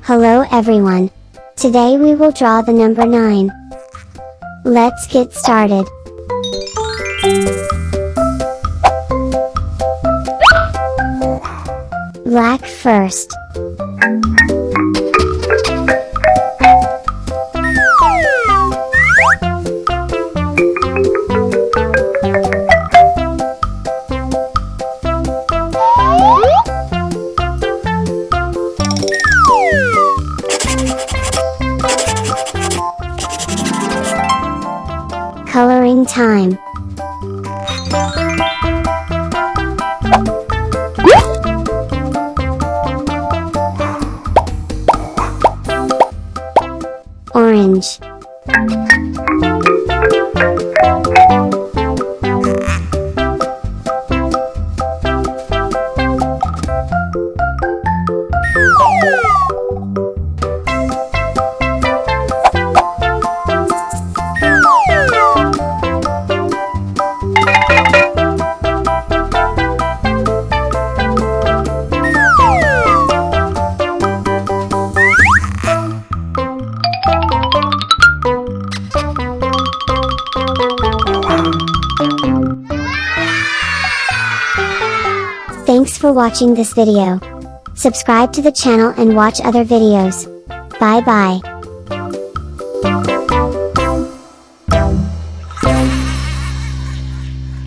Hello everyone. Today we will draw the number 9. Let's get started. Black first. Coloring time. Orange. Thanks for watching this video. Subscribe to the channel and watch other videos. Bye bye.